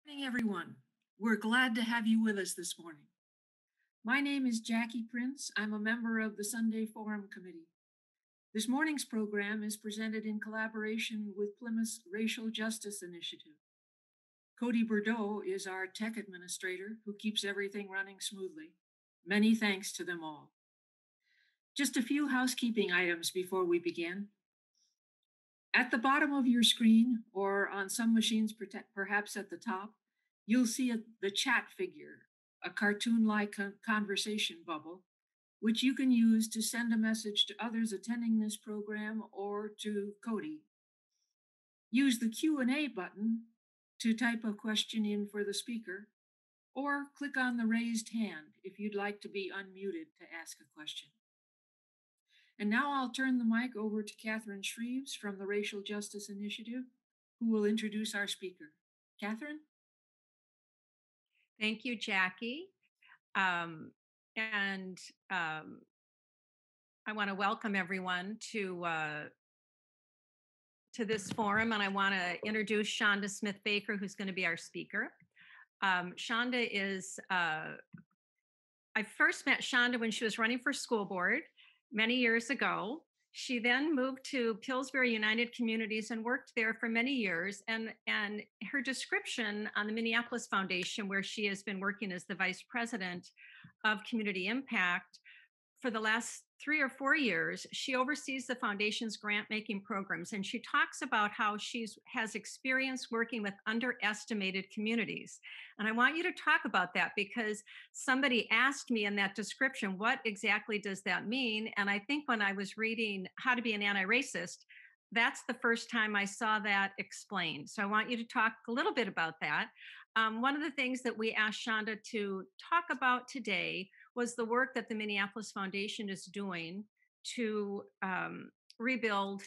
Morning, everyone. We're glad to have you with us this morning. My name is Jackie Prince. I'm a member of the Sunday Forum Committee. This morning's program is presented in collaboration with Plymouth's Racial Justice Initiative. Cody Bordeaux is our tech administrator who keeps everything running smoothly. Many thanks to them all. Just a few housekeeping items before we begin. At the bottom of your screen, or on some machines perhaps at the top, you'll see the chat figure, a cartoon-like conversation bubble, which you can use to send a message to others attending this program or to Cody. Use the Q&A button to type a question in for the speaker, or click on the raised hand if you'd like to be unmuted to ask a question. And now I'll turn the mic over to Catherine Shreves from the Racial Justice Initiative, who will introduce our speaker. Catherine? Thank you, Jackie. I want to welcome everyone to this forum, and I want to introduce Shonda Smith-Baker, who's going to be our speaker. Shonda is, I first met Shonda when she was running for school board many years ago. She then moved to Pillsbury United Communities and worked there for many years. And her description on the Minneapolis Foundation, where she has been working as the vice president of community impact for the last 3 or 4 years, she oversees the foundation's grant-making programs. And she talks about how she has experience working with underestimated communities. And I want you to talk about that because somebody asked me in that description, what exactly does that mean? And I think when I was reading How to Be an Anti-Racist, that's the first time I saw that explained. So I want you to talk a little bit about that. One of the things that we asked Shonda to talk about today was the work that the Minneapolis Foundation is doing to rebuild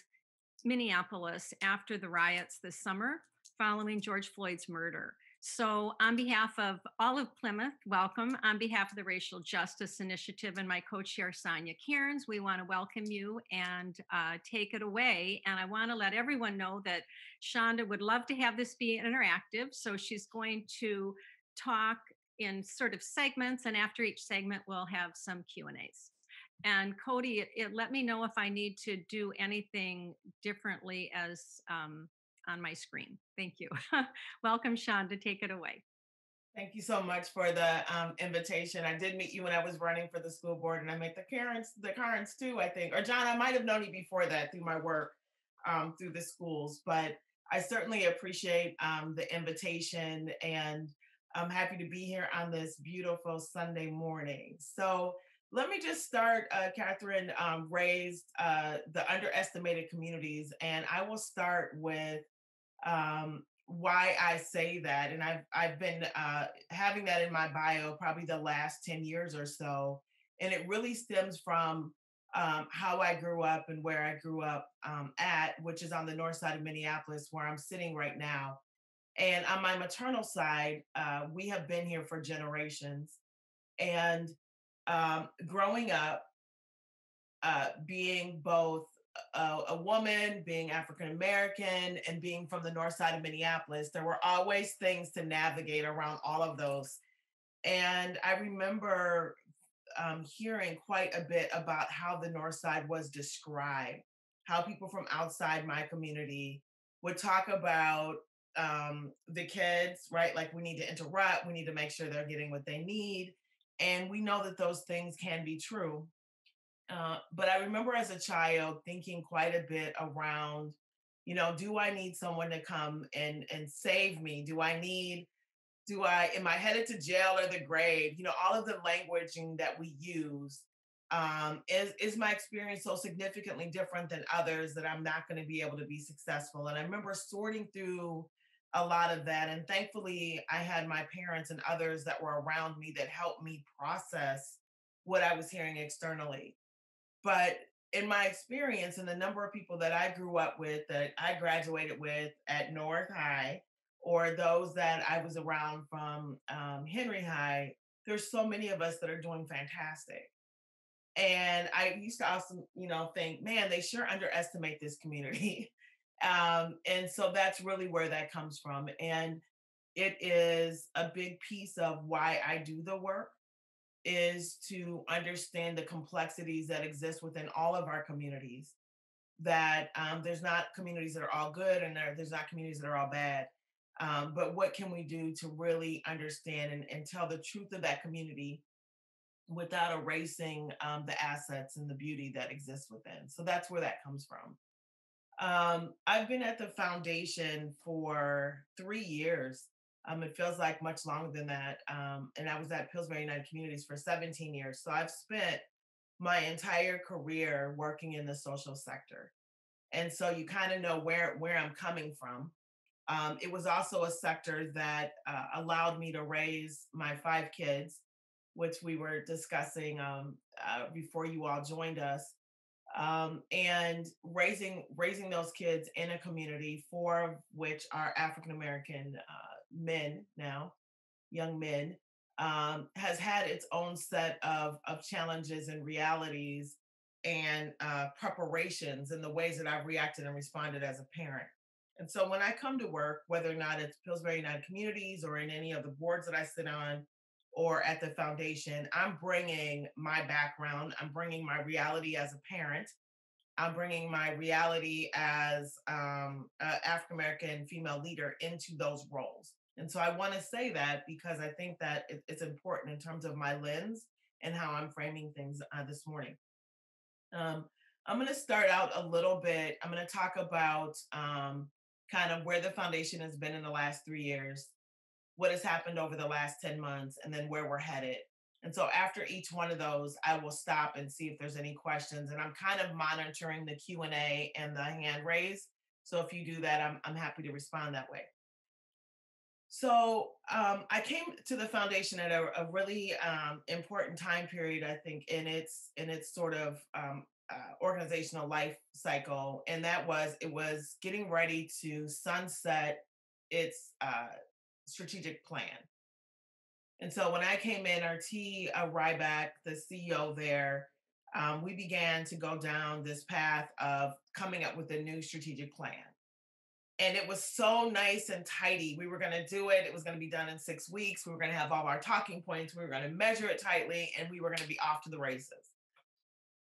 Minneapolis after the riots this summer following George Floyd's murder. So on behalf of all of Plymouth, welcome. On behalf of the Racial Justice Initiative and my co-chair, Sonia Cairns, we want to welcome you and take it away. And I want to let everyone know that Shonda would love to have this be interactive. So she's going to talk in sort of segments, and after each segment, we'll have some Q&As. And Cody, let me know if I need to do anything differently as on my screen. Thank you. Welcome, Shonda. Take it away. Thank you so much for the invitation. I did meet you when I was running for the school board, and I met the Cairns too, I think. Or John, I might have known you before that through my work through the schools, but I certainly appreciate the invitation, and I'm happy to be here on this beautiful Sunday morning. So let me just start. Catherine raised the underestimated communities, and I will start with why I say that. And I've been having that in my bio probably the last 10 years or so. And it really stems from how I grew up and where I grew up at, which is on the north side of Minneapolis, where I'm sitting right now. And on my maternal side, we have been here for generations. And growing up, being both a woman, being African American, and being from the north side of Minneapolis, there were always things to navigate around all of those. And I remember hearing quite a bit about how the north side was described, how people from outside my community would talk about the kids, right? Like, we need to interrupt, we need to make sure they're getting what they need. And we know that those things can be true. But I remember as a child thinking quite a bit around, do I need someone to come and save me? Am I headed to jail or the grave? All of the languaging that we use. Is my experience so significantly different than others that I'm not going to be able to be successful? And I remember sorting through a lot of that. And thankfully, I had my parents and others that were around me that helped me process what I was hearing externally. But in my experience and the number of people that I grew up with, that I graduated with at North High, or those that I was around from Henry High, there's so many of us that are doing fantastic. And I used to also, think, man, they sure underestimate this community. And so that's really where that comes from. And it is a big piece of why I do the work, is to understand the complexities that exist within all of our communities. That there's not communities that are all good, and there's not communities that are all bad. But what can we do to really understand and tell the truth of that community without erasing the assets and the beauty that exists within? So that's where that comes from. I've been at the foundation for 3 years. It feels like much longer than that. And I was at Pillsbury United Communities for 17 years. So I've spent my entire career working in the social sector. And so you kind of know where I'm coming from. It was also a sector that allowed me to raise my 5 kids, which we were discussing before you all joined us, and raising those kids in a community, 4 of which are African American men now, young men, has had its own set of challenges and realities and preparations in the ways that I've reacted and responded as a parent. And so when I come to work, whether or not it's Pillsbury United Communities or in any of the boards that I sit on or at the foundation, I'm bringing my background, I'm bringing my reality as a parent, I'm bringing my reality as an African American female leader into those roles. And so I want to say that because I think that it's important in terms of my lens and how I'm framing things this morning. Um, I'm going to start out a little bit. I'm going to talk about kind of where the foundation has been in the last 3 years, what has happened over the last 10 months, and then where we're headed. And so after each one of those, I will stop and see if there's any questions. And I'm kind of monitoring the Q&A and the hand raise. So if you do that, I'm happy to respond that way. So I came to the foundation at a really important time period, I think, in its sort of organizational life cycle, and that was it was getting ready to sunset its strategic plan. And so when I came in, our T. Ryback, the CEO there, we began to go down this path of coming up with a new strategic plan. And it was so nice and tidy. We were going to do it. It was going to be done in 6 weeks. We were going to have all our talking points. We were going to measure it tightly, and we were going to be off to the races.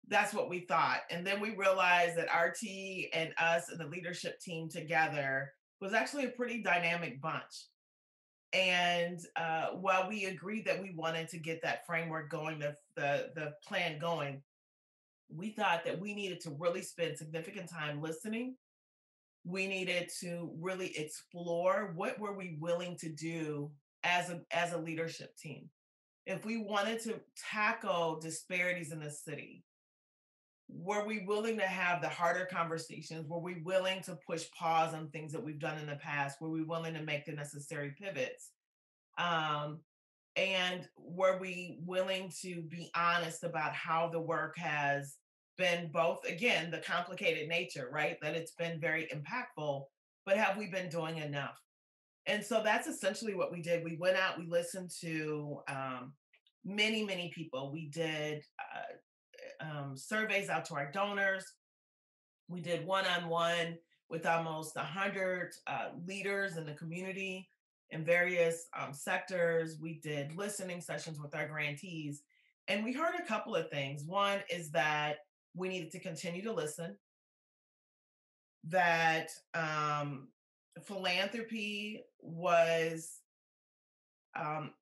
That's what we thought. And then we realized that RT and us and the leadership team together was actually a pretty dynamic bunch. And while we agreed that we wanted to get that framework going, the plan going, we thought that we needed to really spend significant time listening. We needed to really explore what were we willing to do as a leadership team. If we wanted to tackle disparities in the city, were we willing to have the harder conversations? Were we willing to push pause on things that we've done in the past? Were we willing to make the necessary pivots? Um, and were we willing to be honest about how the work has been, both, again, the complicated nature, right? That it's been very impactful, but have we been doing enough? And so that's essentially what we did. We went out, we listened to many, many people. We did surveys out to our donors. We did one-on-one with almost 100 leaders in the community in various sectors. We did listening sessions with our grantees. And we heard a couple of things. One is that we needed to continue to listen, that philanthropy was, um,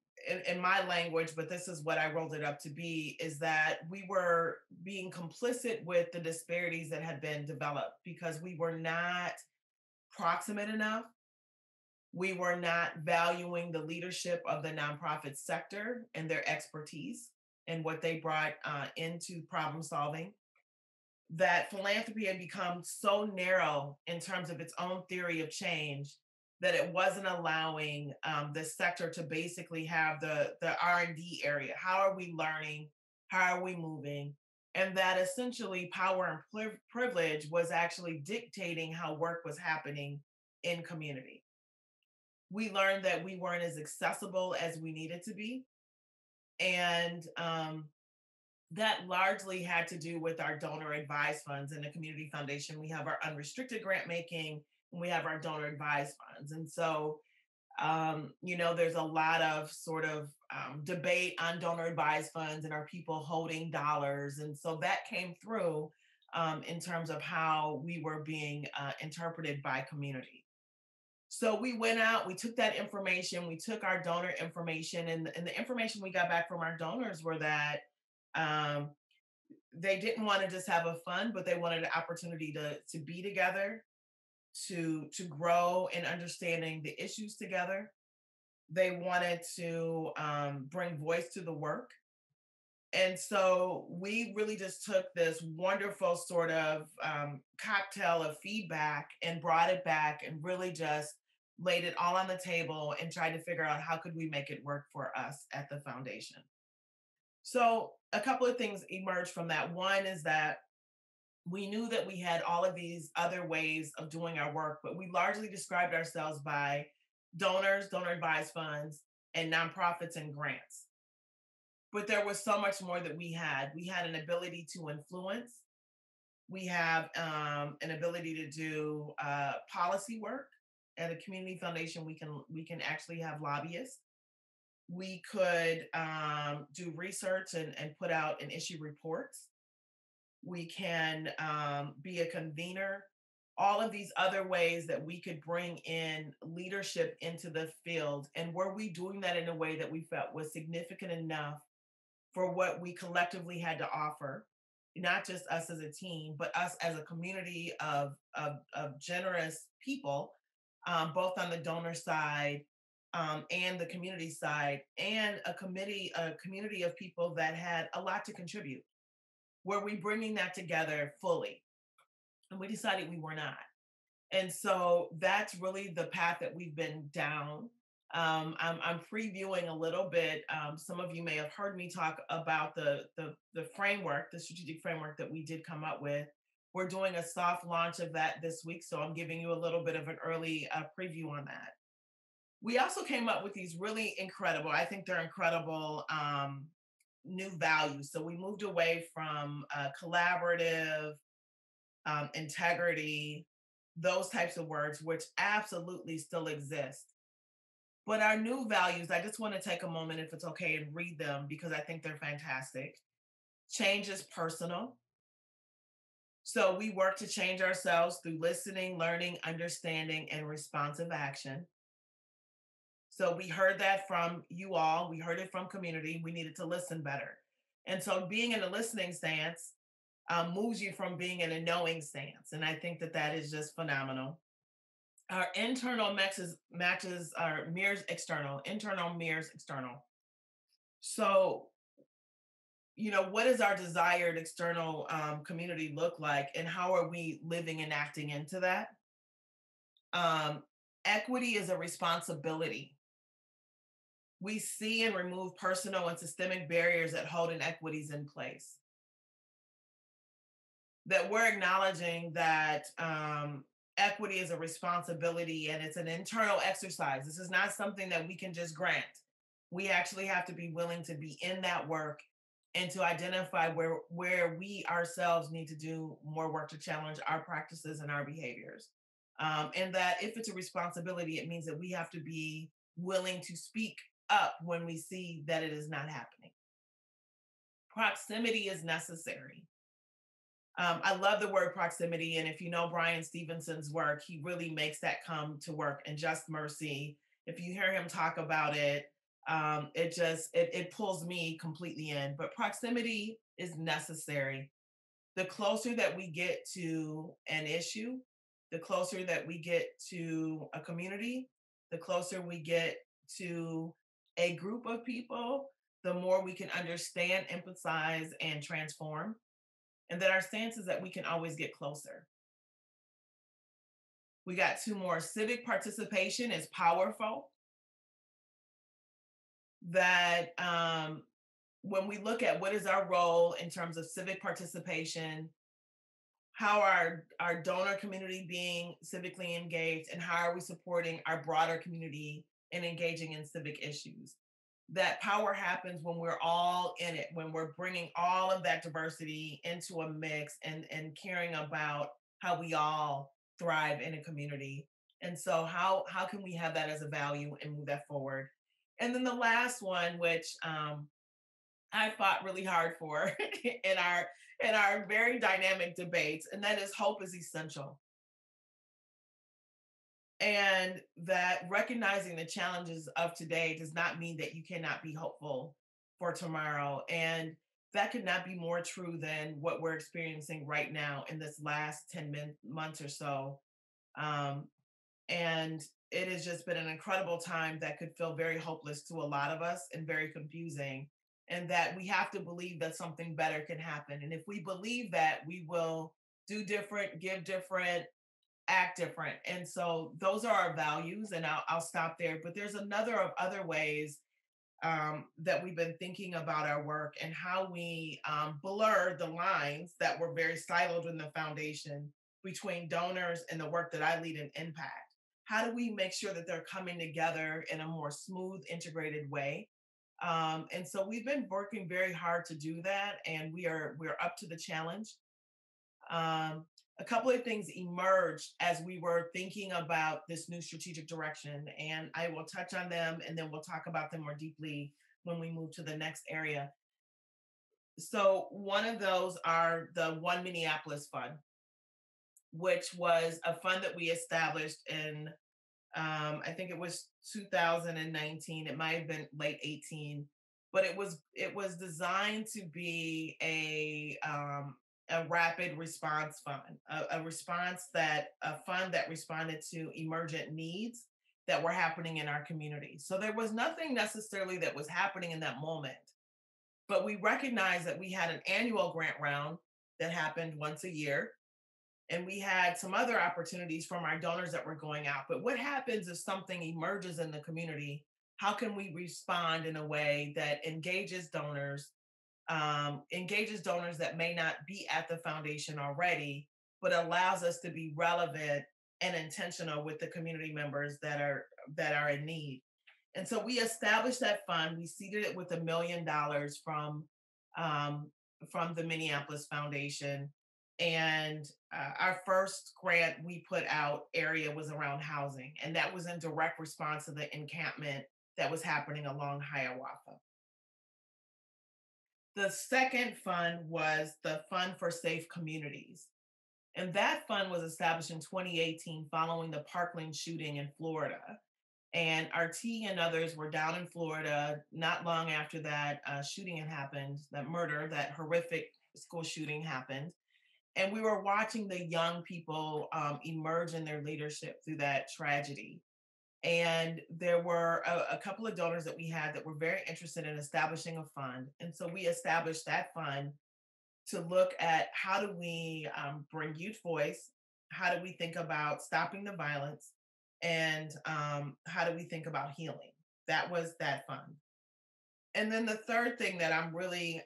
in my language, but this is what I rolled it up to be, is that we were being complicit with the disparities that had been developed because we were not proximate enough. We were not valuing the leadership of the nonprofit sector and their expertise and what they brought into problem solving. That philanthropy had become so narrow in terms of its own theory of change that it wasn't allowing the sector to basically have the R&D area. How are we learning? How are we moving? And that essentially power and privilege was actually dictating how work was happening in community. We learned that we weren't as accessible as we needed to be. And that largely had to do with our donor advised funds in the community foundation. We have our unrestricted grant making, and we have our donor advised funds. And so There's a lot of sort of debate on donor advised funds and are people holding dollars. And so that came through in terms of how we were being interpreted by community. So we went out, we took that information, we took our donor information, and the information we got back from our donors were that um, they didn't want to just have a fund, but they wanted an opportunity to be together, to grow in understanding the issues together. They wanted to bring voice to the work. And so we really just took this wonderful sort of cocktail of feedback and brought it back and really just laid it all on the table and tried to figure out how could we make it work for us at the foundation. So a couple of things emerged from that. One is that we knew that we had all of these other ways of doing our work, but we largely described ourselves by donors, donor advised funds, and nonprofits and grants. But there was so much more that we had. We had an ability to influence. We have an ability to do policy work. At a community foundation, we can actually have lobbyists. We could do research and put out and issue reports. We can be a convener. All of these other ways that we could bring in leadership into the field. And were we doing that in a way that we felt was significant enough for what we collectively had to offer, not just us as a team, but us as a community of generous people, both on the donor side and the community side, and a community of people that had a lot to contribute. Were we bringing that together fully? And we decided we were not. And so that's really the path that we've been down. I'm previewing a little bit. Some of you may have heard me talk about the framework, the strategic framework that we did come up with. We're doing a soft launch of that this week, so I'm giving you a little bit of an early preview on that. We also came up with these really incredible, I think they're incredible, new values. So we moved away from collaborative, integrity, those types of words, which absolutely still exist. But our new values, I just want to take a moment, if it's okay, and read them because I think they're fantastic. Change is personal. So we work to change ourselves through listening, learning, understanding, and responsive action. So we heard that from you all. We heard it from community. We needed to listen better. And so being in a listening stance moves you from being in a knowing stance. And I think that that is just phenomenal. Our internal matches our mirrors external, internal mirrors external. So, what does our desired external community look like, and how are we living and acting into that? Um, Equity is a responsibility. We see and remove personal and systemic barriers that hold inequities in place. That we're acknowledging that equity is a responsibility and it's an internal exercise. This is not something that we can just grant. We actually have to be willing to be in that work and to identify where we ourselves need to do more work to challenge our practices and our behaviors. And that if it's a responsibility, it means that we have to be willing to speak up when we see that it is not happening. Proximity is necessary. I love the word proximity. And if you know Brian Stevenson's work, he really makes that come to work. And Just Mercy, if you hear him talk about it, it pulls me completely in. But proximity is necessary. The closer that we get to an issue, the closer that we get to a community, the closer we get to a group of people, the more we can understand, empathize, and transform. And that our stance is that we can always get closer. We got two more. Civic participation is powerful. That when we look at what is our role in terms of civic participation, how are our donor community being civically engaged, and how are we supporting our broader community in engaging in civic issues? That power happens when we're all in it, when we're bringing all of that diversity into a mix and caring about how we all thrive in a community And so how can we have that as a value and move that forward? And then the last one, which I fought really hard for in our very dynamic debates, and that is hope is essential. And that recognizing the challenges of today does not mean that you cannot be hopeful for tomorrow. And that could not be more true than what we're experiencing right now in this last 10 months or so. Um, and it has just been an incredible time that could feel very hopeless to a lot of us and very confusing. And that we have to believe that something better can happen. And if we believe that, we will do different, give different, act different. And so those are our values. And I'll stop there. But there's another of other ways that we've been thinking about our work and how we blur the lines that were very siloed in the foundation between donors and the work that I lead in impact. How do we make sure that they're coming together in a more smooth, integrated way? And so we've been working very hard to do that, and we're up to the challenge. Um, a couple of things emerged as we were thinking about this new strategic direction, and I will touch on them and then we'll talk about them more deeply when we move to the next area. So, one of those are the One Minneapolis Fund, which was a fund that we established in, I think it was 2019. It might have been late 18, but it was designed to be a rapid response fund, a fund that responded to emergent needs that were happening in our community. So there was nothing necessarily that was happening in that moment, but we recognized that we had an annual grant round that happened once a year, and we had some other opportunities from our donors that were going out. But what happens if something emerges in the community? How can we respond in a way that engages donors that may not be at the foundation already, but allows us to be relevant and intentional with the community members that are in need? And so we established that fund. We seeded it with $1 million from the Minneapolis Foundation. And our first grant we put out area was around housing, and that was in direct response to the encampment that was happening along Hiawatha. The second fund was the Fund for Safe Communities. And that fund was established in 2018 following the Parkland shooting in Florida. And RT and others were down in Florida not long after that shooting had happened, that murder, that horrific school shooting happened. And we were watching the young people emerge in their leadership through that tragedy. And there were a couple of donors that we had that were very interested in establishing a fund. And so we established that fund to look at how do we bring youth voice, how do we think about stopping the violence, and how do we think about healing. That was that fund. And then the third thing that I'm really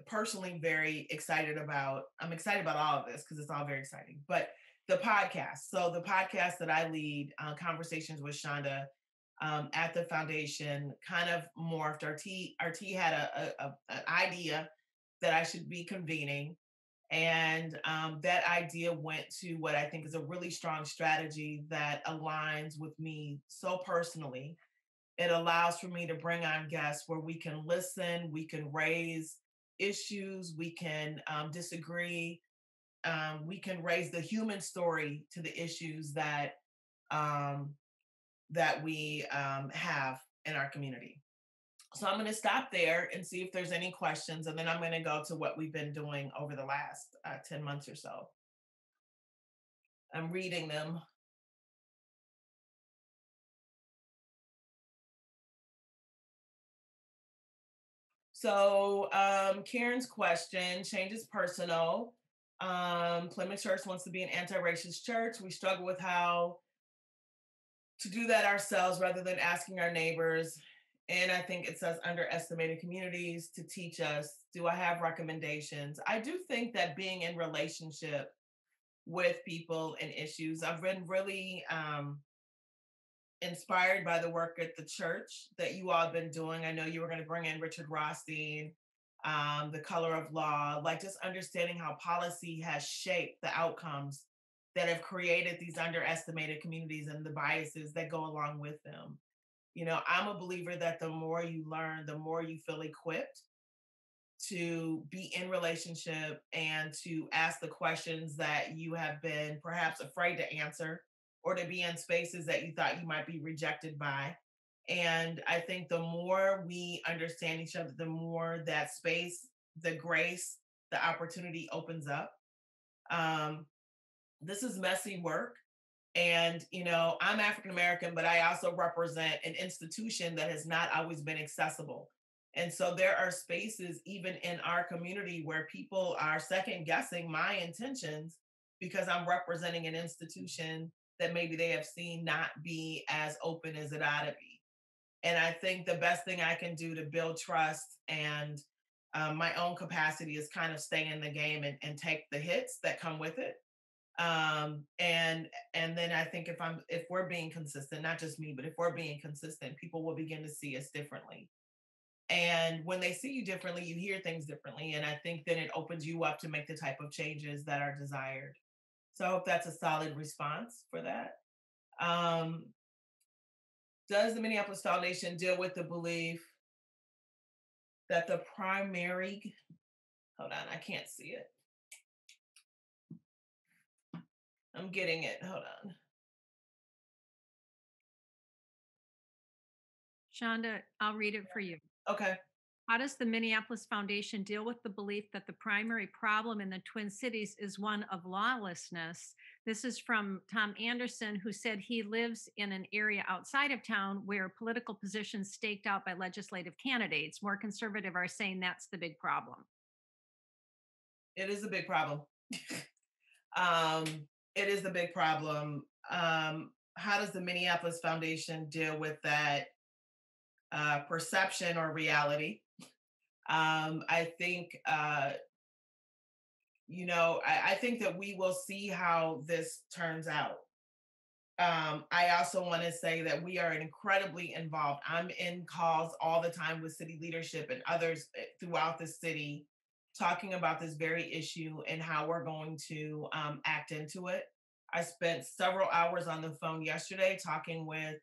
personally very excited about, I'm excited about all of this because it's all very exciting, but the podcast. So the podcast that I lead, Conversations with Shonda, at the foundation, kind of morphed. RT had an idea that I should be convening. And that idea went to what I think is a really strong strategy that aligns with me so personally. It allows for me to bring on guests where we can listen, we can raise issues, we can disagree, we can raise the human story to the issues um, that we have in our community. So I'm going to stop there and see if there's any questions, and then I'm going to go to what we've been doing over the last 10 months or so. I'm reading them. So Karen's question, change is personal. Plymouth Church wants to be an anti-racist church. We struggle with how to do that ourselves rather than asking our neighbors. And I think it says underestimated communities to teach us. Do I have recommendations? I do think that being in relationship with people and issues, I've been really inspired by the work at the church that you all have been doing. I know you were going to bring in Richard Rothstein, The Color of Law, like just understanding how policy has shaped the outcomes that have created these underestimated communities and the biases that go along with them. I'm a believer that the more you learn, the more you feel equipped to be in relationship and to ask the questions that you have been perhaps afraid to answer, or to be in spaces that you thought you might be rejected by. And I think the more we understand each other, the more that space, the grace, the opportunity opens up. Um, this is messy work. And, I'm African American, but I also represent an institution that has not always been accessible. And so there are spaces, even in our community, where people are second guessing my intentions because I'm representing an institution that maybe they have seen not be as open as it ought to be. And I think the best thing I can do to build trust and my own capacity is kind of stay in the game and take the hits that come with it. And then I think if we're being consistent, not just me, but if we're being consistent, people will begin to see us differently. And when they see you differently, you hear things differently. And I think then it opens you up to make the type of changes that are desired. So I hope that's a solid response for that. Um, does the Minneapolis Foundation deal with the belief that the primary, hold on, I can't see it. I'm getting it. Hold on. Shonda, I'll read it for you. Okay. How does the Minneapolis Foundation deal with the belief that the primary problem in the Twin Cities is one of lawlessness? This is from Tom Anderson, who said he lives in an area outside of town where political positions staked out by legislative candidates. More conservative are saying that's the big problem. It is a big problem. um, it is a big problem. How does the Minneapolis Foundation deal with that perception or reality? I think, I think that we will see how this turns out. I also want to say that we are incredibly involved. I'm in calls all the time with city leadership and others throughout the city talking about this very issue and how we're going to act into it. I spent several hours on the phone yesterday talking with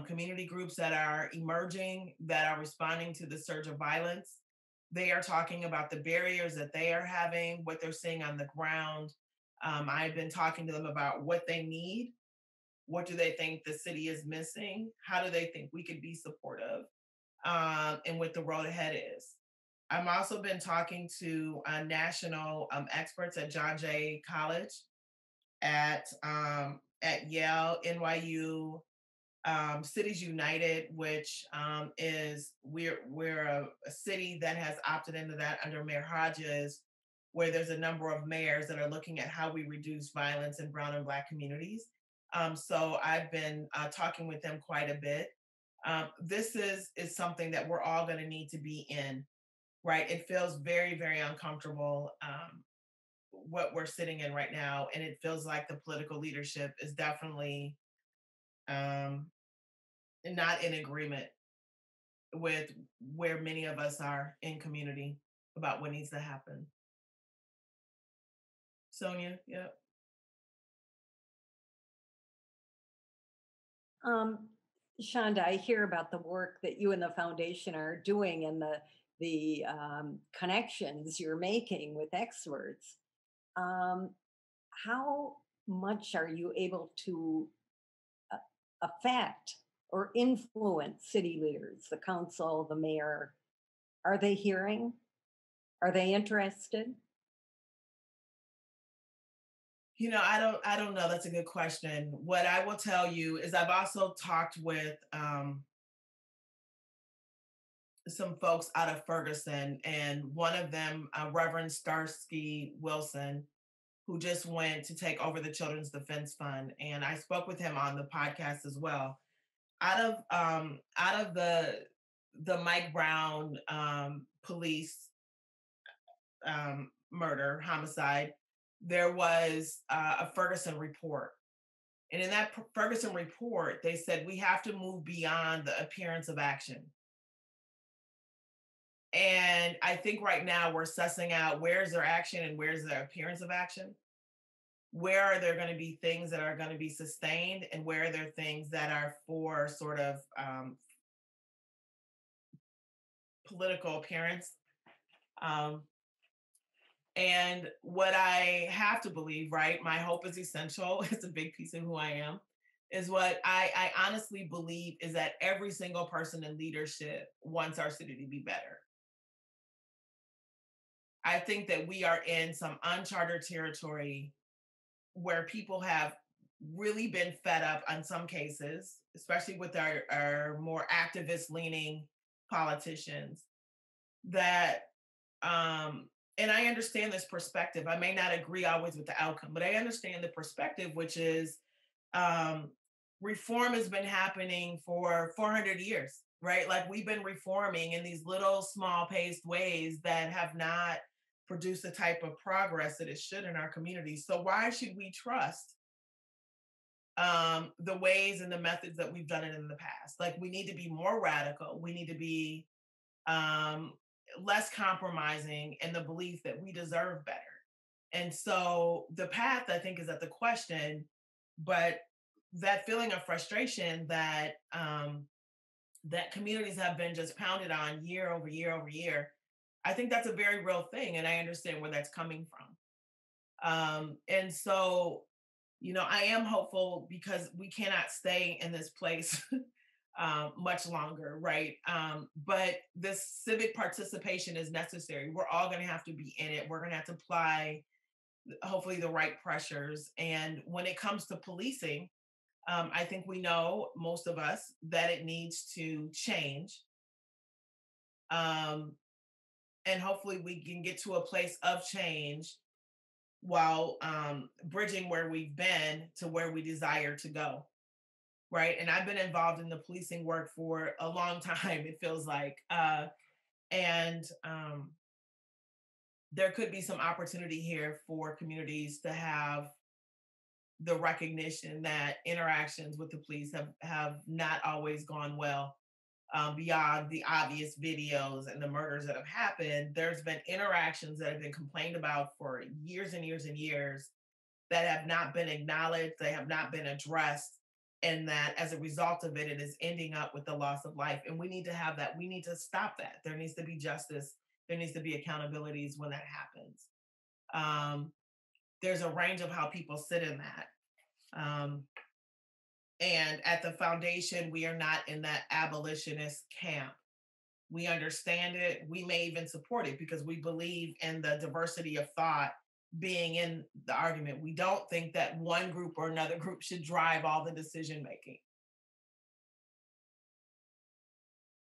community groups that are emerging, that are responding to the surge of violence. They are talking about the barriers that they are having, what they're seeing on the ground. I've been talking to them about what they need. What do they think the city is missing? How do they think we could be supportive? And what the road ahead is. I've also been talking to national experts at John Jay College, at Yale, NYU, Cities United, which is we're a city that has opted into that under Mayor Hodges, where there's a number of mayors that are looking at how we reduce violence in brown and black communities. So I've been talking with them quite a bit. This is something that we're all going to need to be in, right? It feels very, very uncomfortable what we're sitting in right now, and it feels like the political leadership is definitely not in agreement with where many of us are in community about what needs to happen. Sonia, yep. Shonda, I hear about the work that you and the foundation are doing and the connections you're making with experts. Um, how much are you able to uh, affect or influence city leaders, the council, the mayor? Are they hearing? Are they interested? I don't know. That's a good question. What I will tell you is I've also talked with some folks out of Ferguson, and one of them, Reverend Starsky Wilson, who just went to take over the Children's Defense Fund, and I spoke with him on the podcast as well. Out of the Mike Brown police murder homicide, there was a Ferguson report. And in that Ferguson report, they said we have to move beyond the appearance of action. And I think right now we're sussing out where's their action and where's their appearance of action. where are there going to be things that are going to be sustained and where are there things that are for sort of political appearance. Um, and what I have to believe, right? My hope is essential. It's a big piece of who I am. Is what I honestly believe is that every single person in leadership wants our city to be better. I think that we are in some uncharted territory where people have really been fed up on some cases, especially with our more activist leaning politicians that and I understand this perspective. I may not agree always with the outcome, but I understand the perspective, which is um, reform has been happening for 400 years, right? Like we've been reforming in these little small paced ways that have not produced the type of progress that it should in our communities. So why should we trust the ways and the methods that we've done it in the past? Like we need to be more radical. We need to be um, less compromising in the belief that we deserve better. And so the path, I think, is at the question, but that feeling of frustration that that communities have been just pounded on year over year over year, I think that's a very real thing, and I understand where that's coming from. And so, I am hopeful because we cannot stay in this place much longer, right? But this civic participation is necessary. We're all going to have to be in it. We're going to have to apply, hopefully, the right pressures. And when it comes to policing, I think we know, most of us, that it needs to change. Um, and hopefully, we can get to a place of change while bridging where we've been to where we desire to go. Right. And I've been involved in the policing work for a long time, it feels like. And there could be some opportunity here for communities to have the recognition that interactions with the police have not always gone well. Beyond the obvious videos and the murders that have happened, there's been interactions that have been complained about for years and years and years that have not been acknowledged, they have not been addressed, and that as a result of it, it is ending up with the loss of life. And we need to have that. We need to stop that. There needs to be justice. There needs to be accountabilities when that happens. There's a range of how people sit in that. And at the foundation, we are not in that abolitionist camp. We understand it. We may even support it because we believe in the diversity of thought being in the argument. We don't think that one group or another group should drive all the decision making.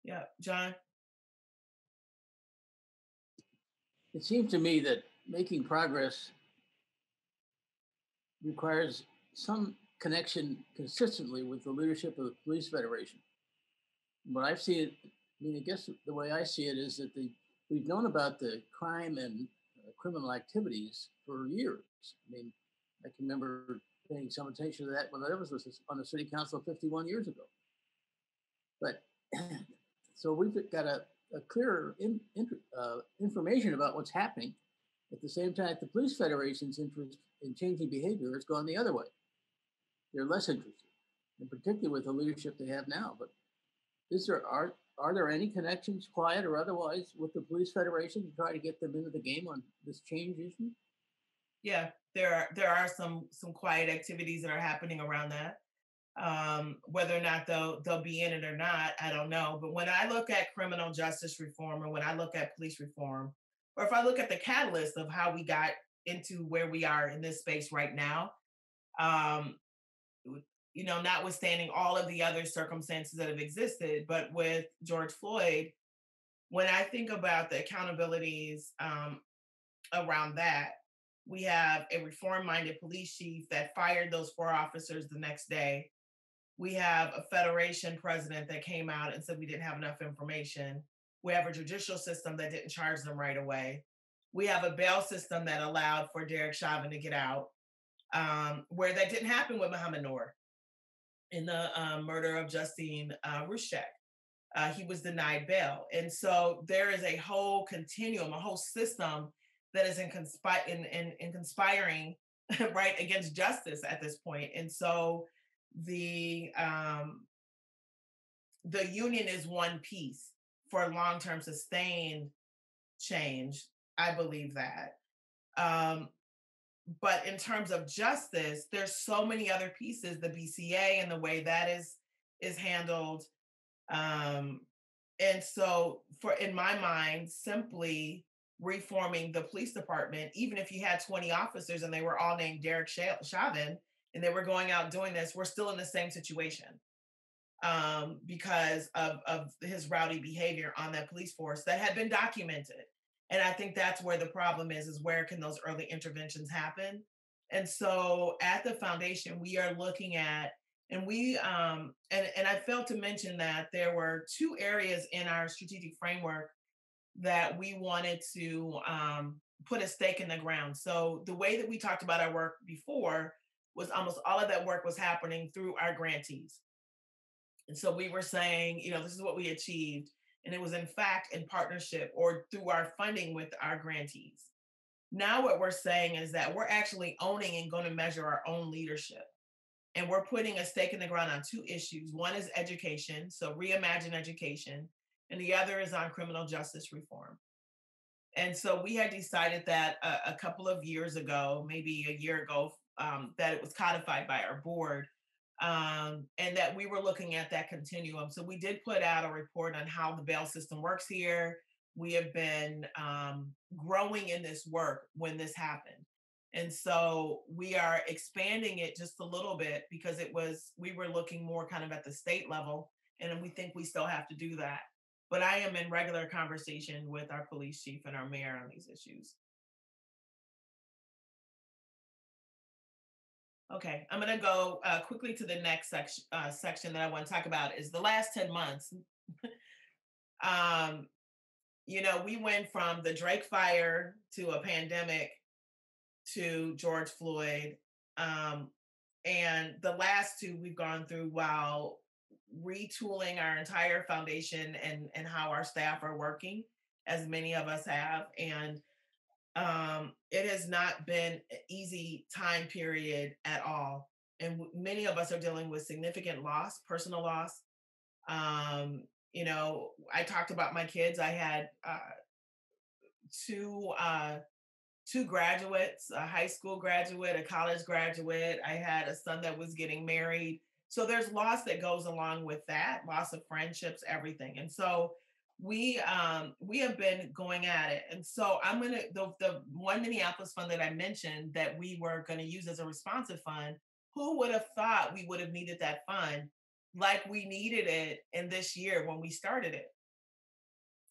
Yeah, John? It seems to me that making progress requires some connection consistently with the leadership of the Police Federation. What I've seen, I guess the way I see it is that we've known about the crime and criminal activities for years. I can remember paying some attention to that when I was on the city council 51 years ago. But so we've got a clearer information about what's happening. At the same time, the Police Federation's interest in changing behavior has gone the other way. They're less interested, and particularly with the leadership they have now. But are there any connections, quiet or otherwise, with the Police Federation to try to get them into the game on this change issue? Yeah, there are some quiet activities that are happening around that. Whether or not they'll be in it or not, I don't know. But when I look at criminal justice reform, or when I look at police reform, or if I look at the catalyst of how we got into where we are in this space right now, notwithstanding all of the other circumstances that have existed, but with George Floyd, when I think about the accountabilities around that, we have a reform-minded police chief that fired those 4 officers the next day. We have a federation president that came out and said we didn't have enough information. We have a judicial system that didn't charge them right away. We have a bail system that allowed for Derek Chauvin to get out, where that didn't happen with Muhammad Noor in the murder of Justine Rushek. He was denied bail. And so there is a whole continuum, a whole system that is in conspiring right, against justice at this point. And so the um, the union is one piece for long-term sustained change. I believe that. Um, but in terms of justice, there's so many other pieces, the BCA and the way that is handled. Um, and so for in my mind, simply reforming the police department, even if you had 20 officers and they were all named Derek Chauvin and they were going out doing this, we're still in the same situation because of his rowdy behavior on that police force that had been documented. And I think that's where the problem is where can those early interventions happen? And so at the foundation, we are looking at, and and I failed to mention that there were two areas in our strategic framework that we wanted to put a stake in the ground. So the way that we talked about our work before was almost all of that work was happening through our grantees. And so we were saying, this is what we achieved. And it was in fact in partnership or through our funding with our grantees. Now, what we're saying is that we're actually owning and going to measure our own leadership. And we're putting a stake in the ground on two issues. One is education, so reimagine education, and the other is on criminal justice reform. And so we had decided that a couple of years ago, maybe a year ago, that it was codified by our board and that we were looking at that continuum. So we did put out a report on how the bail system works here. We have been growing in this work when this happened. And so we are expanding it just a little bit because we were looking more kind of at the state level, and we think we still have to do that. But I am in regular conversation with our police chief and our mayor on these issues. Okay, I'm going to go quickly to the next section that I want to talk about is the last 10 months. um, we went from the Drake fire to a pandemic to George Floyd. Um, and the last two we've gone through while retooling our entire foundation and how our staff are working, as many of us have. And it has not been an easy time period at all. And many of us are dealing with significant loss, personal loss. I talked about my kids. I had two two graduates, a high school graduate, a college graduate. I had a son that was getting married. So there's loss that goes along with that, loss of friendships, everything. And so we have been going at it. And so I'm gonna the one Minneapolis fund that I mentioned that we were gonna use as a responsive fund, who would have thought we would have needed that fund like we needed it in this year when we started it?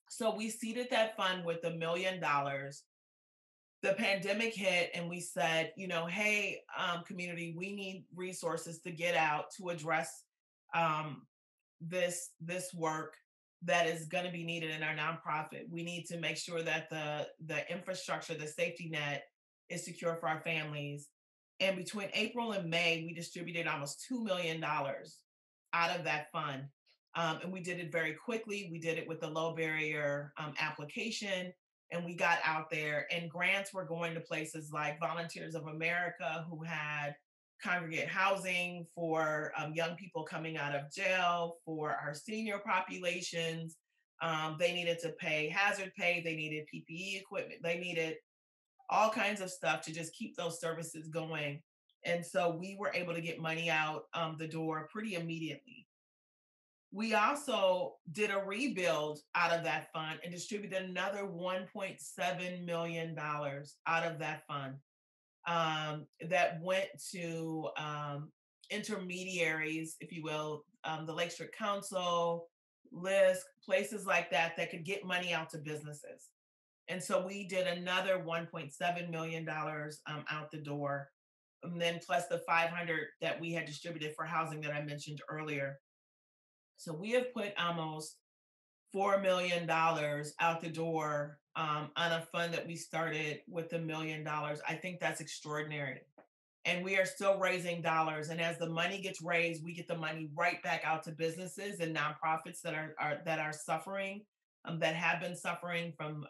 So we seeded that fund with $1 million. The pandemic hit and we said, hey, community, we need resources to get out to address um, this work that is going to be needed in our nonprofit. We need to make sure that the infrastructure, the safety net is secure for our families. And between April and May, we distributed almost $2 million out of that fund. And we did it very quickly. We did it with the low barrier application, and we got out there. And grants were going to places like Volunteers of America, who had congregate housing for young people coming out of jail, for our senior populations. They needed to pay hazard pay, they needed PPE equipment, they needed all kinds of stuff to just keep those services going. And so we were able to get money out the door pretty immediately. We also did a rebuild out of that fund and distributed another $1.7 million out of that fund that went to intermediaries, if you will, the Lake District Council, LISC, places like that that could get money out to businesses. And so we did another $1.7 million out the door, and then plus the 500 that we had distributed for housing that I mentioned earlier. So we have put almost $4 million out the door on a fund that we started with $1 million. I think that's extraordinary. And we are still raising dollars. And as the money gets raised, we get the money right back out to businesses and nonprofits that are suffering, that have been suffering from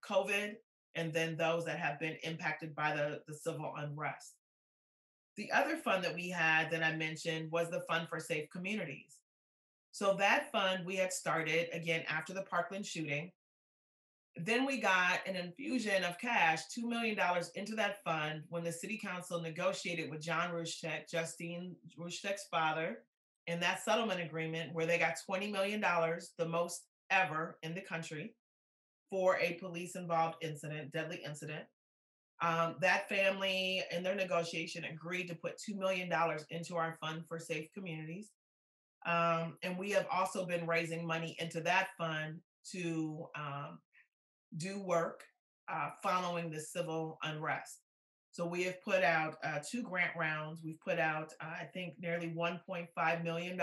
COVID, and then those that have been impacted by the civil unrest. The other fund that we had that I mentioned was the Fund for Safe Communities. So that fund we had started again after the Parkland shooting. Then we got an infusion of cash, $2 million into that fund when the city council negotiated with John Rushtek, Justine Rushtek's father, in that settlement agreement where they got $20 million, the most ever in the country, for a police involved incident, deadly incident. That family in their negotiation agreed to put $2 million into our fund for safe communities. And we have also been raising money into that fund to do work following the civil unrest. So we have put out 2 grant rounds. We've put out, I think, nearly $1.5 million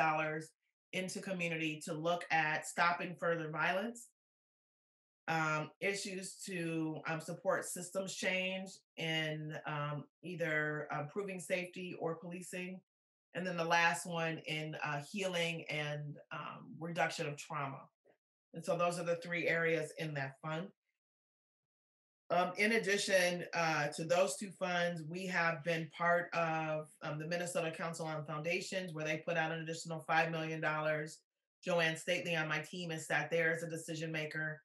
into community to look at stopping further violence, issues to support systems change in either improving safety or policing. And then the last one in healing and reduction of trauma. And so those are the 3 areas in that fund. In addition to those 2 funds, we have been part of the Minnesota Council on Foundations, where they put out an additional $5 million. Joanne Stately on my team is sat there as a decision maker.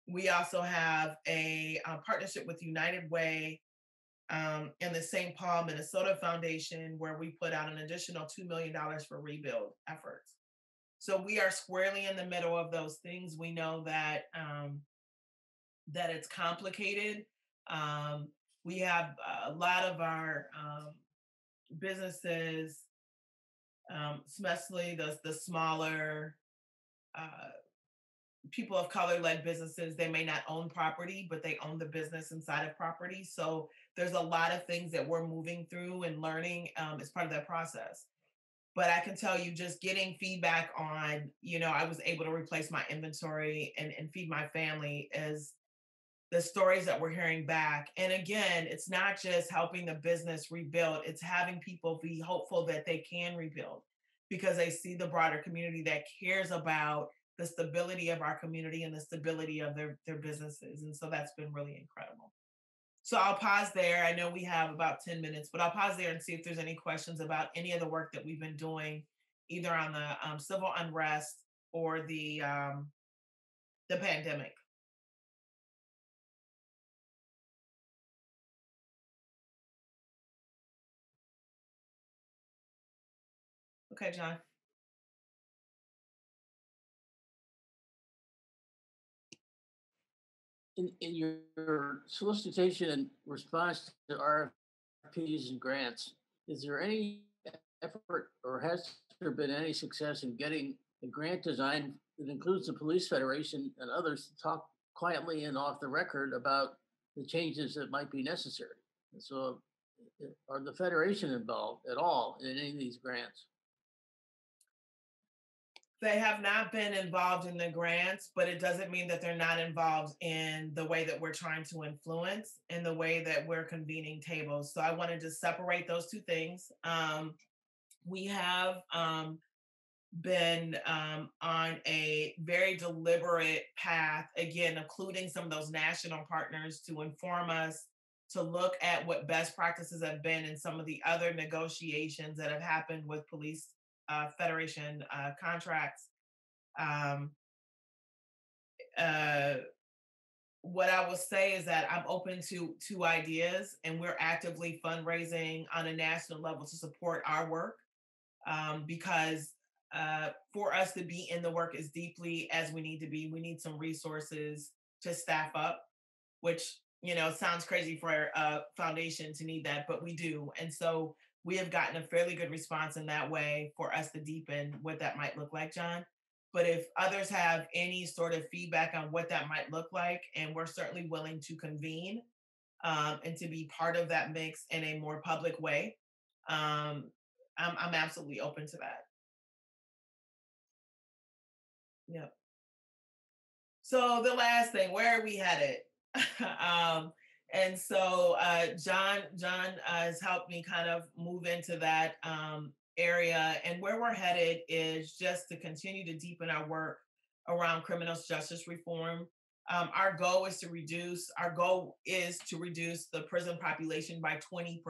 We also have a partnership with United Way and the St. Paul, Minnesota Foundation, where we put out an additional $2 million for rebuild efforts. So we are squarely in the middle of those things. We know that that it's complicated. We have a lot of our businesses, especially the smaller people of color led businesses, they may not own property, but they own the business inside of property. So there's a lot of things that we're moving through and learning as part of that process. But I can tell you, just getting feedback on, I was able to replace my inventory and feed my family is the stories that we're hearing back. And again, it's not just helping the business rebuild, it's having people be hopeful that they can rebuild because they see the broader community that cares about the stability of our community and the stability of their businesses. And so that's been really incredible. So I'll pause there. I know we have about 10 minutes, but I'll pause there and see if there's any questions about any of the work that we've been doing, either on the civil unrest or the pandemic. Okay, John. In your solicitation and response to RFPs and grants, is there any effort or has there been any success in getting a grant design that includes the Police Federation and others to talk quietly and off the record about the changes that might be necessary? And so, are the Federation involved at all in any of these grants? They have not been involved in the grants, but it doesn't mean that they're not involved in the way that we're trying to influence and the way that we're convening tables. So I wanted to separate those 2 things. We have been on a very deliberate path, again, including some of those national partners to inform us, to look at what best practices have been in some of the other negotiations that have happened with police Federation contracts. Um, what I will say is that I'm open to ideas, and we're actively fundraising on a national level to support our work because for us to be in the work as deeply as we need to be, we need some resources to staff up, which sounds crazy for a foundation to need that, but we do. And so we have gotten a fairly good response in that way for us to deepen what that might look like, John. But if others have any sort of feedback on what that might look like, and we're certainly willing to convene and to be part of that mix in a more public way, I'm absolutely open to that. Yeah. So the last thing, where are we headed? And so John has helped me kind of move into that area. And where we're headed is just to continue to deepen our work around criminal justice reform. Our goal is to reduce the prison population by 20%.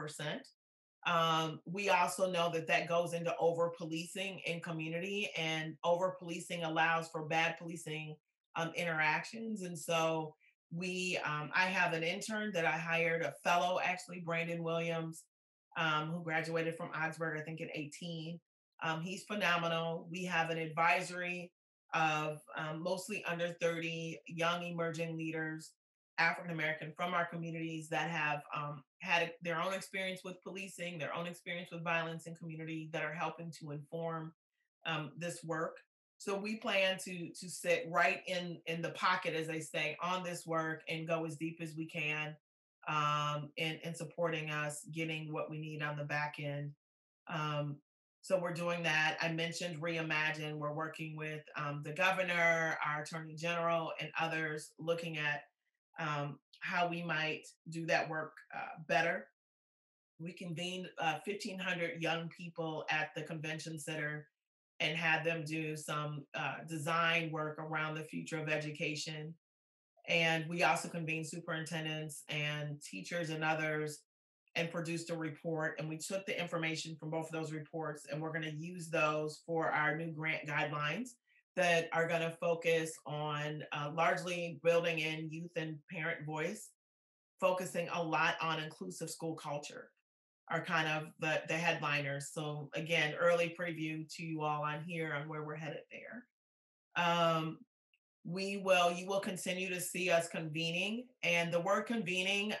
We also know that that goes into over policing in community, and over policing allows for bad policing interactions. And so I have an intern that I hired, a fellow actually, Brandon Williams, who graduated from Augsburg, I think in 18. He's phenomenal. We have an advisory of mostly under 30 young emerging leaders, African American, from our communities that have had their own experience with policing, their own experience with violence in community, that are helping to inform this work. So we plan to sit right in the pocket, as they say, on this work and go as deep as we can in supporting us getting what we need on the back end. Um, so we're doing that. I mentioned Reimagine. We're working with the governor, our attorney general, and others, looking at how we might do that work better. We convened 1,500 young people at the convention center and had them do some design work around the future of education. And we also convened superintendents and teachers and others and produced a report. And we took the information from both of those reports, and we're going to use those for our new grant guidelines that are going to focus on largely building in youth and parent voice, focusing a lot on inclusive school culture, are kind of the headliners. So again, early preview to you all on here on where we're headed there. You will continue to see us convening, and the word convening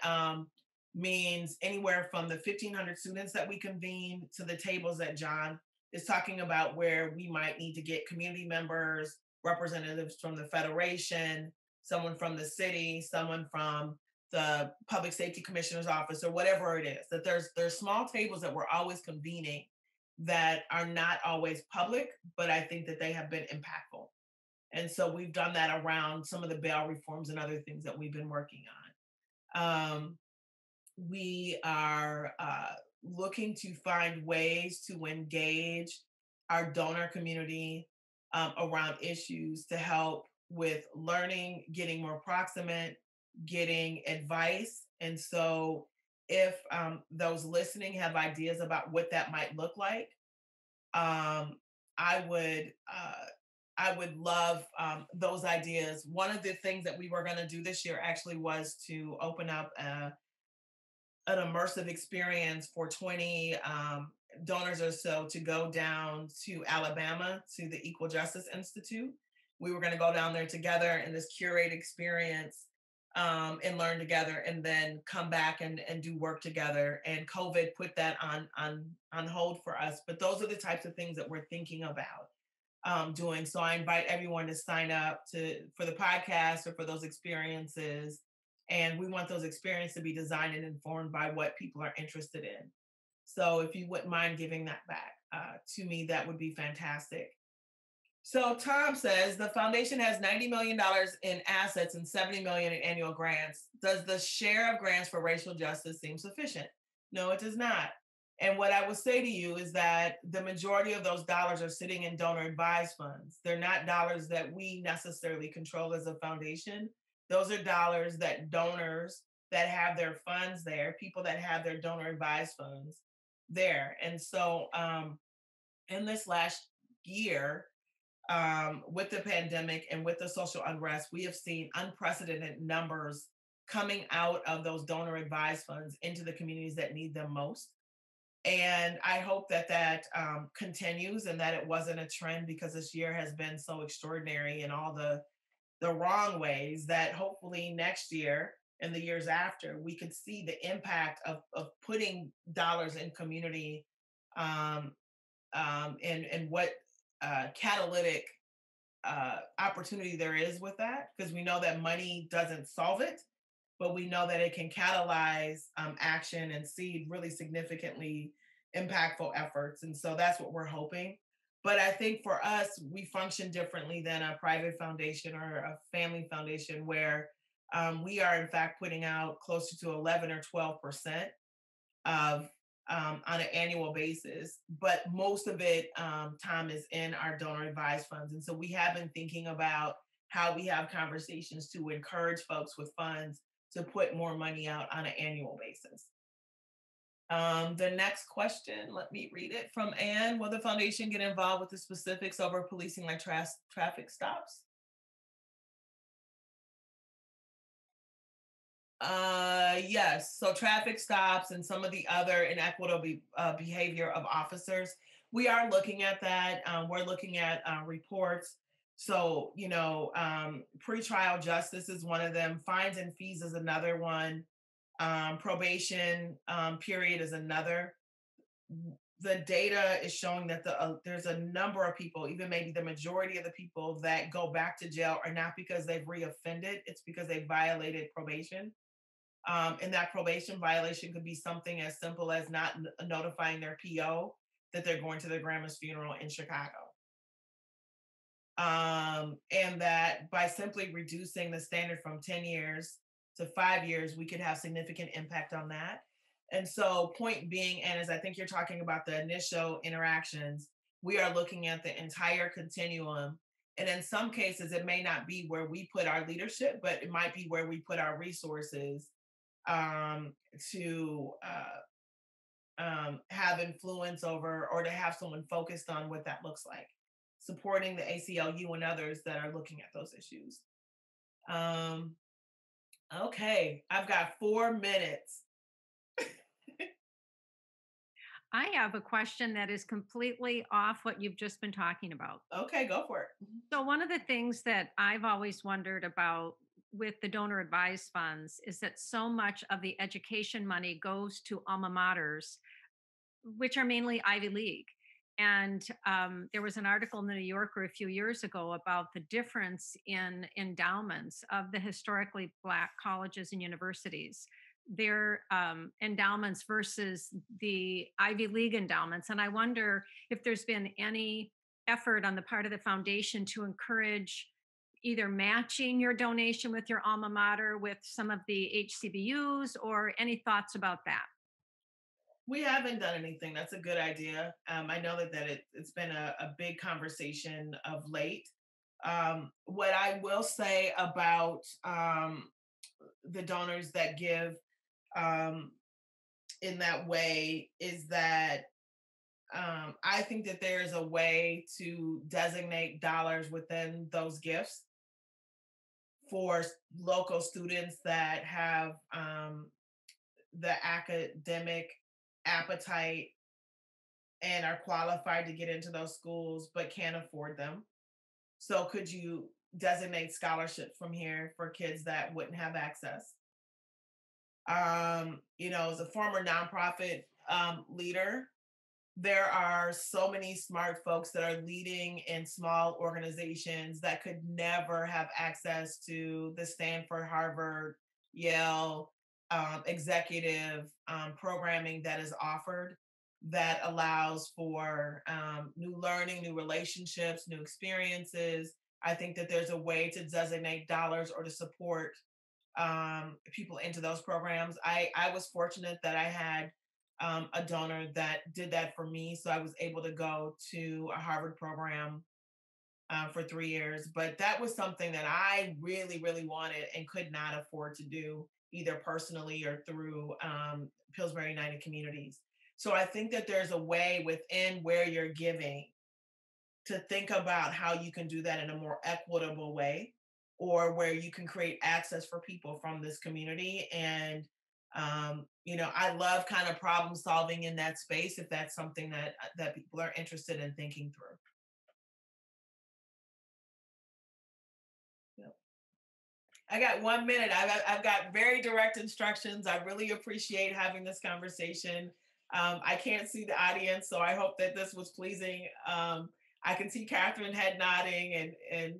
means anywhere from the 1,500 students that we convene to the tables that John is talking about, where we might need to get community members, representatives from the Federation, someone from the city, someone from the Public Safety Commissioner's office, or whatever it is. That there's small tables that we're always convening that are not always public, but I think that they have been impactful. And so we've done that around some of the bail reforms and other things that we've been working on. We are looking to find ways to engage our donor community around issues to help with learning, getting more proximate, getting advice. And so if those listening have ideas about what that might look like, um, I would love those ideas. One of the things that we were going to do this year actually was to open up an immersive experience for 20 donors or so to go down to Alabama to the Equal Justice Institute. We were going to go down there together in this curated experience and learn together, and then come back and do work together. And COVID put that on hold for us. But those are the types of things that we're thinking about doing. So I invite everyone to sign up for the podcast or for those experiences. And we want those experiences to be designed and informed by what people are interested in. So if you wouldn't mind giving that back to me, that would be fantastic. So Tom says the foundation has $90 million in assets and $70 million in annual grants. Does the share of grants for racial justice seem sufficient? No, it does not. And what I would say to you is that the majority of those dollars are sitting in donor advised funds. They're not dollars that we necessarily control as a foundation. Those are dollars that donors that have their funds there, people that have their donor advised funds there. And so in this last year, with the pandemic and with the social unrest, we have seen unprecedented numbers coming out of those donor advised funds into the communities that need them most. And I hope that continues, and that it wasn't a trend, because this year has been so extraordinary in all the wrong ways, that hopefully next year and the years after, we could see the impact of putting dollars in community, and what catalytic opportunity there is with that, because we know that money doesn't solve it, but we know that it can catalyze action and seed really significantly impactful efforts. And so that's what we're hoping. But I think for us, we function differently than a private foundation or a family foundation, where we are in fact putting out closer to 11 or 12% of on an annual basis. But most of it, Tom, is in our donor advised funds. And so we have been thinking about how we have conversations to encourage folks with funds to put more money out on an annual basis. The next question, let me read it from Anne. Will the foundation get involved with the specifics over policing like traffic stops? Yes. So traffic stops and some of the other inequitable behavior of officers. We are looking at that. We're looking at reports. So, pretrial justice is one of them. Fines and fees is another one. Probation period is another. The data is showing that there's a number of people, even maybe the majority of the people that go back to jail are not because they've reoffended, it's because they violated probation. And that probation violation could be something as simple as not notifying their PO that they're going to their grandma's funeral in Chicago. And that by simply reducing the standard from 10 years to 5 years, we could have significant impact on that. And so, point being, and as I think you're talking about the initial interactions, we are looking at the entire continuum. And in some cases, it may not be where we put our leadership, but it might be where we put our resources um, to have influence over or to have someone focused on what that looks like, supporting the ACLU and others that are looking at those issues. Um, okay, I've got 4 minutes. I have a question that is completely off what you've just been talking about. Okay, go for it. So, one of the things that I've always wondered about with the donor advised funds is that so much of the education money goes to alma maters, which are mainly Ivy League. And there was an article in the New Yorker a few years ago about the difference in endowments of the historically Black colleges and universities, their endowments versus the Ivy League endowments. And I wonder if there's been any effort on the part of the foundation to encourage either matching your donation with your alma mater with some of the HCBUs, or any thoughts about that? We haven't done anything. That's a good idea. I know that it's been a big conversation of late. What I will say about the donors that give um, in that way is that I think that there's a way to designate dollars within those gifts for local students that have the academic appetite and are qualified to get into those schools but can't afford them. So could you designate scholarship from here for kids that wouldn't have access? As a former nonprofit leader, there are so many smart folks that are leading in small organizations that could never have access to the Stanford, Harvard, Yale executive programming that is offered, that allows for new learning, new relationships, new experiences. I think that there's a way to designate dollars or to support people into those programs. I was fortunate that I had a donor that did that for me. So I was able to go to a Harvard program for 3 years. But that was something that I really, really wanted and could not afford to do either personally or through Pillsbury United Communities. So I think that there's a way within where you're giving to think about how you can do that in a more equitable way, or where you can create access for people from this community. And I love kind of problem solving in that space if that's something that people are interested in thinking through. Yep. I got 1 minute. I've got very direct instructions. I really appreciate having this conversation. I can't see the audience, so I hope that this was pleasing. I can see Catherine head nodding and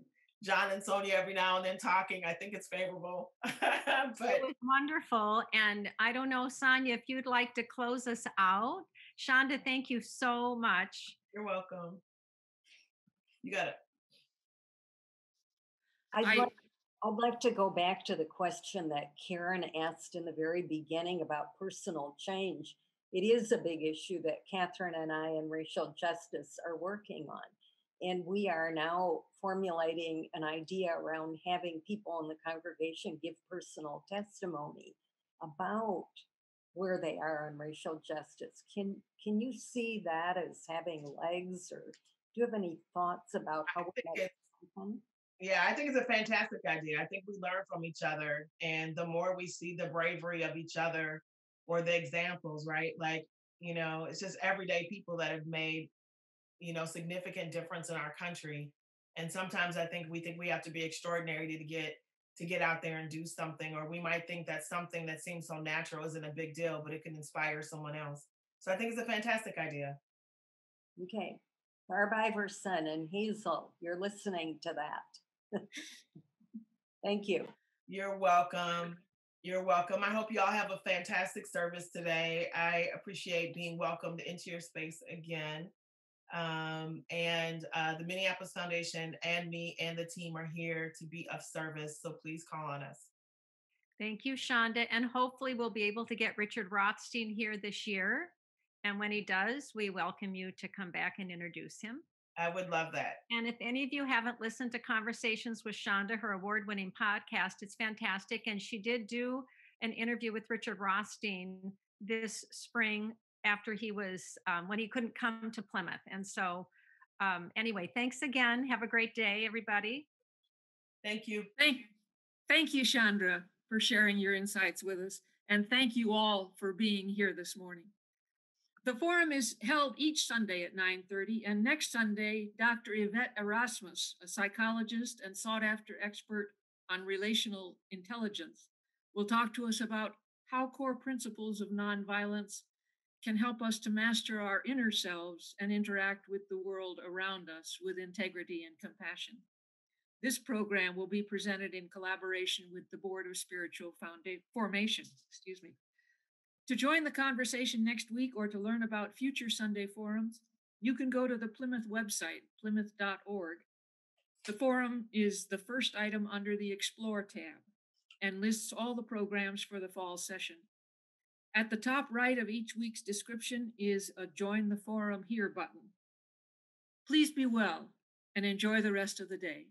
John and Sonia every now and then talking. I think it's favorable. But It was wonderful. And I don't know, Sonia, if you'd like to close us out. Shonda, thank you so much. you're welcome. You got it. I'd like to go back to the question that Karen asked in the very beginning about personal change. It is a big issue that Catherine and I and racial justice are working on. And we are now formulating an idea around having people in the congregation give personal testimony about where they are on racial justice. Can you see that as having legs, or do you have any thoughts about how I we think might it's happen? Yeah, I think it's a fantastic idea. I think we learn from each other, and the more we see the bravery of each other or the examples, right? Like, it's just everyday people that have made, significant difference in our country. And sometimes I think we have to be extraordinary to get out there and do something, or we might think that something that seems so natural isn't a big deal, but it can inspire someone else. So I think it's a fantastic idea. Okay. Barb Iverson and Hazel, you're listening to that. Thank you. You're welcome. You're welcome. I hope you all have a fantastic service today. I appreciate being welcomed into your space again. And the Minneapolis Foundation and me and the team are here to be of service. So please call on us. Thank you, Shonda. And hopefully, we'll be able to get Richard Rothstein here this year. And when he does, we welcome you to come back and introduce him. I would love that. And if any of you haven't listened to Conversations with Shonda, her award winning podcast, it's fantastic. And she did do an interview with Richard Rothstein this spring after he was, when he couldn't come to Plymouth. And so, anyway, thanks again. Have a great day, everybody. Thank you. Thank you, Chandra, for sharing your insights with us. And thank you all for being here this morning. The forum is held each Sunday at 9:30, and next Sunday, Dr. Yvette Erasmus, a psychologist and sought-after expert on relational intelligence, will talk to us about how core principles of nonviolence can help us to master our inner selves and interact with the world around us with integrity and compassion. This program will be presented in collaboration with the Board of Spiritual Formation. To join the conversation next week or to learn about future Sunday forums, you can go to the Plymouth website, plymouth.org. The forum is the first item under the Explore tab and lists all the programs for the fall session. At the top right of each week's description is a Join the Forum Here button. Please be well and enjoy the rest of the day.